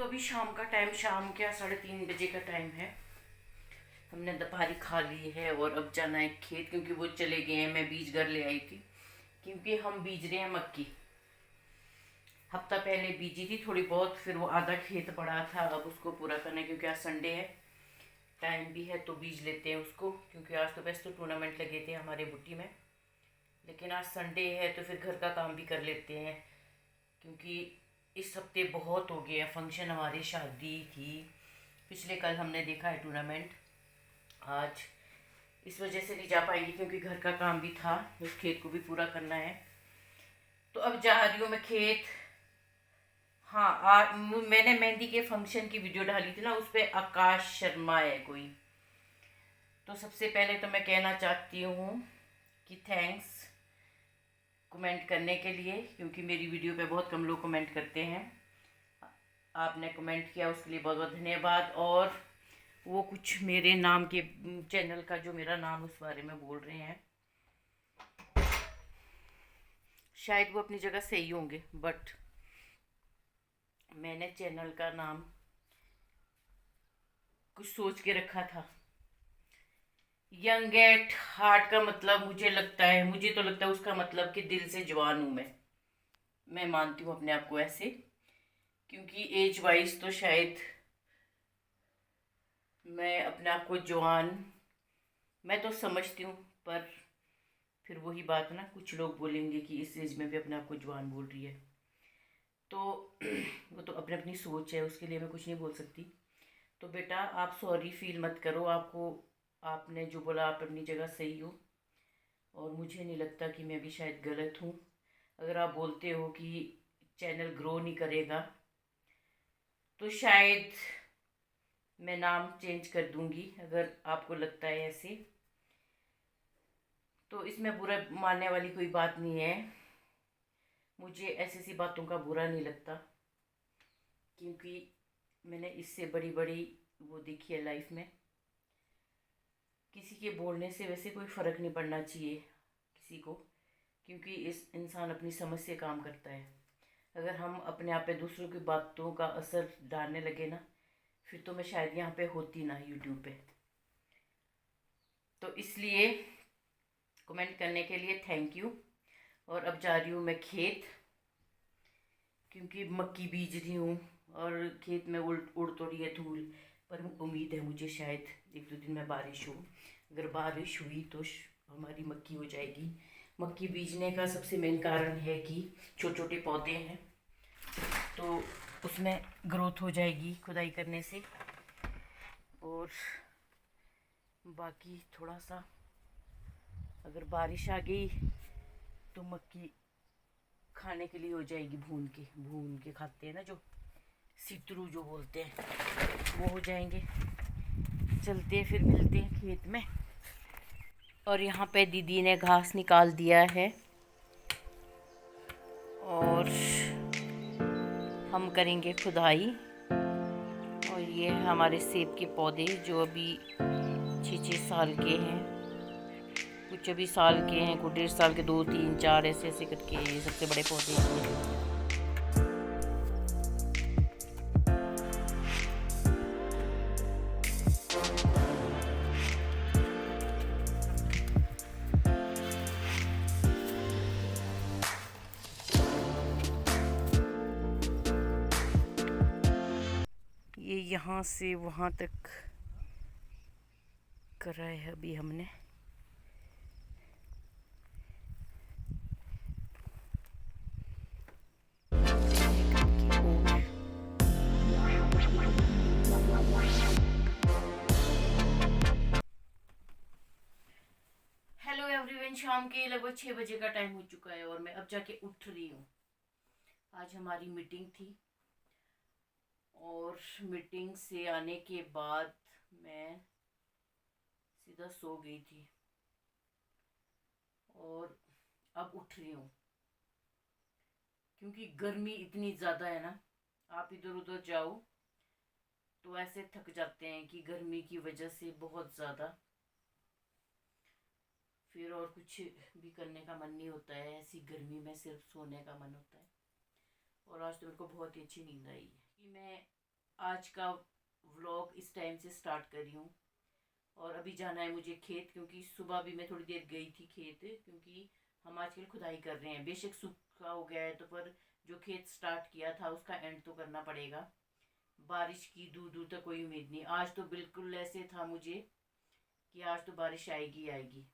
अभी शाम का टाइम, शाम क्या 3:30 बजे का टाइम है। हमने दोपहरी खा ली है और अब जाना है खेत, क्योंकि वो चले गए हैं। मैं बीज घर ले आई थी, क्योंकि हम बीज रहे हैं मक्की। हफ्ता पहले बीजी थी थोड़ी बहुत, फिर वो आधा खेत पड़ा था, अब उसको पूरा करना है, क्योंकि आज संडे है, टाइम भी है, तो बीज लेते हैं उसको। क्योंकि आज तो वैसे तो टूर्नामेंट लगे थे हमारे बुट्टी में, लेकिन आज संडे है तो फिर घर का काम भी कर लेते हैं। क्योंकि इस हफ्ते बहुत हो गया फंक्शन, हमारी शादी थी पिछले, कल हमने देखा है टूर्नामेंट। आज इस वजह से नहीं जा पाएंगी, क्योंकि घर का काम भी था, उस खेत को भी पूरा करना है। तो अब जा रही हूँ मैं खेत। हाँ, मैंने मेहंदी के फंक्शन की वीडियो डाली थी ना, उस पर आकाश शर्मा है कोई। तो सबसे पहले तो मैं कहना चाहती हूँ कि थैंक्स कमेंट करने के लिए, क्योंकि मेरी वीडियो पे बहुत कम लोग कमेंट करते हैं। आपने कमेंट किया, उसके लिए बहुत बहुत धन्यवाद। और वो कुछ मेरे नाम के चैनल का जो मेरा नाम, उस बारे में बोल रहे हैं। शायद वो अपनी जगह सही होंगे, बट मैंने चैनल का नाम कुछ सोच के रखा था। यंग एट हार्ट का मतलब मुझे तो लगता है उसका मतलब कि दिल से जवान हूँ मैं मानती हूँ अपने आप को ऐसे। क्योंकि एज वाइज तो शायद मैं अपने आप को जवान मैं तो समझती हूँ, पर फिर वही बात ना, कुछ लोग बोलेंगे कि इस एज में भी अपने आप को जवान बोल रही है। तो वो तो अपनी अपनी सोच है, उसके लिए मैं कुछ नहीं बोल सकती। तो बेटा, आप सॉरी फील मत करो। आपने जो बोला, आप अपनी जगह सही हो, और मुझे नहीं लगता कि मैं भी शायद गलत हूँ। अगर आप बोलते हो कि चैनल ग्रो नहीं करेगा, तो शायद मैं नाम चेंज कर दूँगी, अगर आपको लगता है ऐसे। तो इसमें बुरा मानने वाली कोई बात नहीं है। मुझे ऐसी सी बातों का बुरा नहीं लगता, क्योंकि मैंने इससे बड़ी बड़ी वो देखी है लाइफ में। किसी के बोलने से वैसे कोई फ़र्क नहीं पड़ना चाहिए किसी को, क्योंकि इस इंसान अपनी समझ से काम करता है। अगर हम अपने आप पे दूसरों की बातों का असर डालने लगे ना, फिर तो मैं शायद यहाँ पे होती ना यूट्यूब पे। तो इसलिए कमेंट करने के लिए थैंक यू। और अब जा रही हूँ मैं खेत, क्योंकि मक्की बीज रही हूँ, और खेत में उड़ तो रही है धूल। पर उम्मीद है मुझे शायद 1-2 दिन में बारिश हो। अगर बारिश हुई तो हमारी मक्की हो जाएगी। मक्की बीजने का सबसे मेन कारण है कि छोटे छोटे पौधे हैं, तो उसमें ग्रोथ हो जाएगी खुदाई करने से। और बाकी थोड़ा सा अगर बारिश आ गई तो मक्की खाने के लिए हो जाएगी, भून के खाते हैं ना, जो सितरू जो बोलते हैं, वो हो जाएंगे। चलते हैं, फिर मिलते हैं खेत में। और यहाँ पे दीदी ने घास निकाल दिया है, और हम करेंगे खुदाई। और ये हमारे सेब के पौधे जो अभी 6-6 साल के हैं, कुछ अभी साल के हैं, कुछ 1.5 साल के, 2-3-4 ऐसे ऐसे करके ये सबसे बड़े पौधे हैं। ये यहाँ से वहाँ तक करा है अभी हमने। हेलो एवरीवन, शाम के लगभग 6 बजे का टाइम हो चुका है, और मैं अब जाके उठ रही हूँ। आज हमारी मीटिंग थी, और मीटिंग से आने के बाद मैं सीधा सो गई थी, और अब उठ रही हूँ। क्योंकि गर्मी इतनी ज़्यादा है ना, आप इधर उधर जाओ तो ऐसे थक जाते हैं कि गर्मी की वजह से बहुत ज़्यादा, फिर और कुछ भी करने का मन नहीं होता है। ऐसी गर्मी में सिर्फ सोने का मन होता है। और आज तो मेरे को बहुत ही अच्छी नींद आई है कि मैं आज का व्लॉग इस टाइम से स्टार्ट कर रही हूँ। और अभी जाना है मुझे खेत, क्योंकि सुबह भी मैं थोड़ी देर गई थी खेत, क्योंकि हम आजकल खुदाई कर रहे हैं। बेशक सूखा हो गया है तो पर जो खेत स्टार्ट किया था उसका एंड तो करना पड़ेगा। बारिश की दूर दूर तक कोई उम्मीद नहीं। आज तो बिल्कुल ऐसे था मुझे कि आज तो बारिश आएगी आएगी।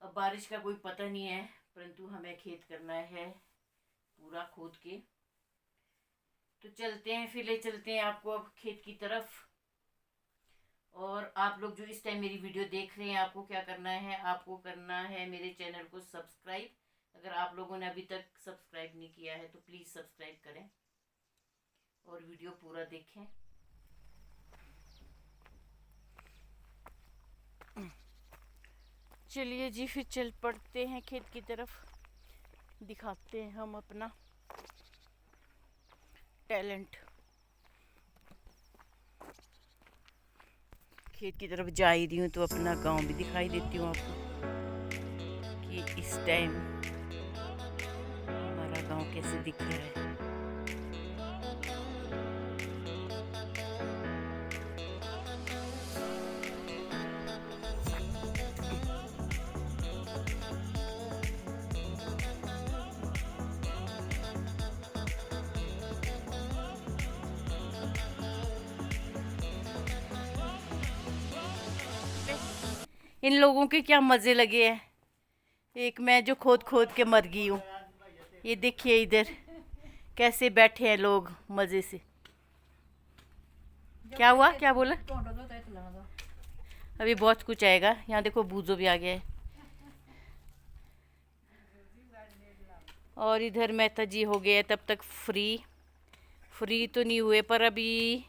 अब बारिश का कोई पता नहीं है, परंतु हमें खेत करना है पूरा खोद के। तो चलते हैं, फिर ले चलते हैं आपको अब खेत की तरफ। और आप लोग जो इस टाइम मेरी वीडियो देख रहे हैं, आपको क्या करना है, आपको करना है मेरे चैनल को सब्सक्राइब। अगर आप लोगों ने अभी तक सब्सक्राइब नहीं किया है तो प्लीज़ सब्सक्राइब करें और वीडियो पूरा देखें। चलिए जी, फिर चल पड़ते हैं खेत की तरफ। दिखाते हैं हम अपना टैलेंट। खेत की तरफ जा ही रही हूँ तो अपना गांव भी दिखाई देती हूँ आपको कि इस टाइम हमारा गांव कैसे दिख रहा है। इन लोगों के क्या मज़े लगे हैं। एक मैं जो खोद खोद के मर गई हूँ। ये देखिए इधर कैसे बैठे हैं लोग मज़े से। क्या हुआ, क्या बोला? अभी बहुत कुछ आएगा। यहाँ देखो बूझो भी आ गया है। और इधर मेहता जी हो गए तब तक फ्री तो नहीं हुए, पर अभी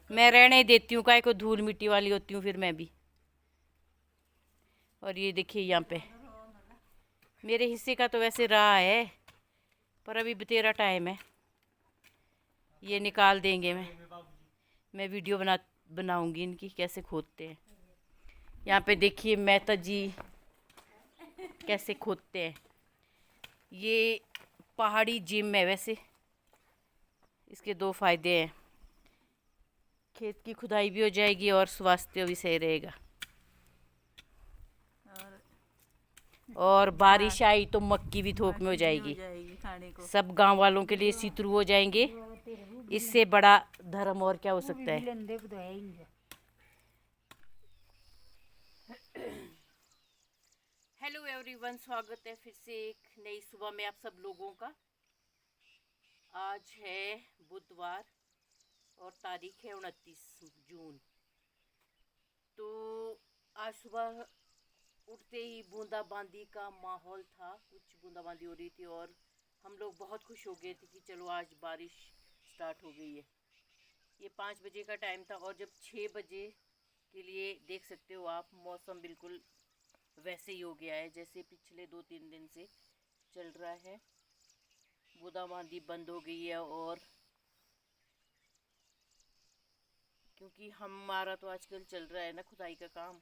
मैं रहने देती हूँ, काय को धूल मिट्टी वाली होती हूँ फिर मैं भी। और ये देखिए यहाँ पे मेरे हिस्से का तो वैसे रहा है, पर अभी बतेरा टाइम है, ये निकाल देंगे। मैं वीडियो बनाऊंगी इनकी कैसे खोदते हैं। यहाँ पे देखिए मेहता जी कैसे खोदते हैं। ये पहाड़ी जिम है वैसे। इसके दो फायदे हैं, खेत की खुदाई भी हो जाएगी और स्वास्थ्य भी सही रहेगा। और बारिश आई तो मक्की भी थोक में हो जाएगी। सब गांव वालों के लिए सीतरू हो जाएंगे। इससे बड़ा धर्म और क्या हो सकता है। हेलो एवरीवन, स्वागत है फिर से एक नई सुबह में आप सब लोगों का। आज है बुधवार और तारीख है 29 जून। तो आज सुबह उठते ही बूंदाबांदी का माहौल था, कुछ बूंदाबांदी हो रही थी और हम लोग बहुत खुश हो गए थे कि चलो आज बारिश स्टार्ट हो गई है। ये 5 बजे का टाइम था और जब 6 बजे के लिए देख सकते हो आप, मौसम बिल्कुल वैसे ही हो गया है जैसे पिछले 2-3 दिन से चल रहा है। बूंदाबांदी बंद हो गई है। और क्योंकि हमारा तो आजकल चल रहा है ना खुदाई का काम,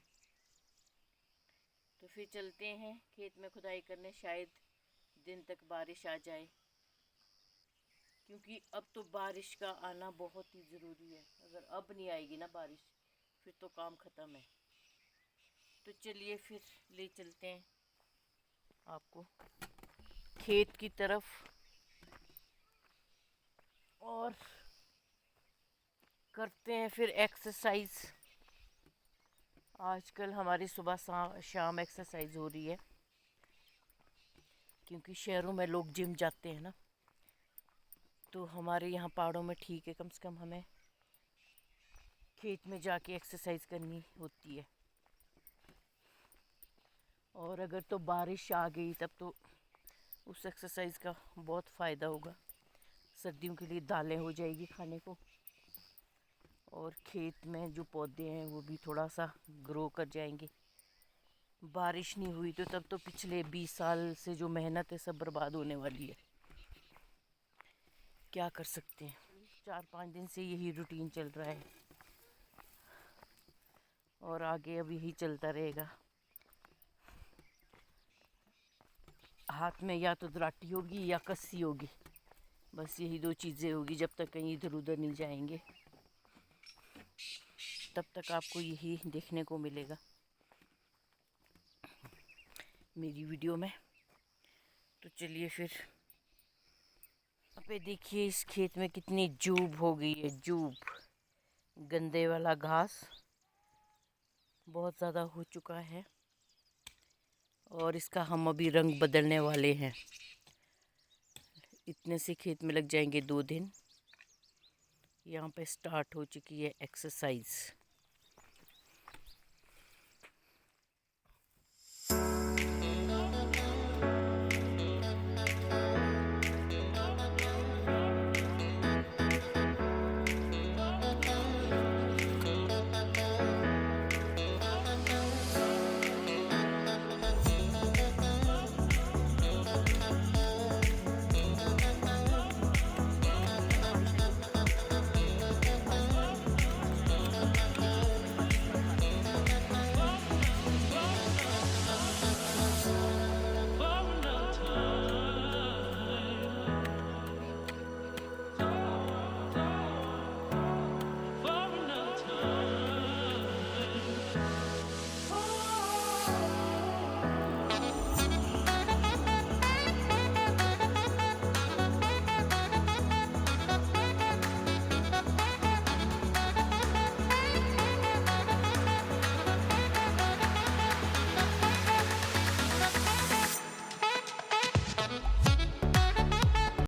तो फिर चलते हैं खेत में खुदाई करने। शायद दिन तक बारिश आ जाए, क्योंकि अब तो बारिश का आना बहुत ही ज़रूरी है। अगर अब नहीं आएगी ना बारिश, फिर तो काम ख़त्म है। तो चलिए फिर ले चलते हैं आपको खेत की तरफ और करते हैं फिर एक्सरसाइज। आजकल हमारी सुबह शाम एक्सरसाइज हो रही है, क्योंकि शहरों में लोग जिम जाते हैं ना, तो हमारे यहाँ पहाड़ों में ठीक है, कम से कम हमें खेत में जाके एक्सरसाइज करनी होती है। और अगर तो बारिश आ गई तब तो उस एक्सरसाइज का बहुत फ़ायदा होगा। सर्दियों के लिए दालें हो जाएगी खाने को, और खेत में जो पौधे हैं वो भी थोड़ा सा ग्रो कर जाएंगे। बारिश नहीं हुई तो तब तो पिछले 20 साल से जो मेहनत है सब बर्बाद होने वाली है। क्या कर सकते हैं, 4-5 दिन से यही रूटीन चल रहा है और आगे अब यही चलता रहेगा। हाथ में या तो दराटी होगी या कस्सी होगी, बस यही दो चीज़ें होगी, जब तक कहीं इधर उधर नहीं जाएंगे तब तक आपको यही देखने को मिलेगा मेरी वीडियो में। तो चलिए फिर, यहाँ पे देखिए इस खेत में कितनी जूब हो गई है, जूब, गंदे वाला घास बहुत ज़्यादा हो चुका है और इसका हम अभी रंग बदलने वाले हैं। इतने से खेत में लग जाएंगे 2 दिन। यहाँ पे स्टार्ट हो चुकी है एक्सरसाइज।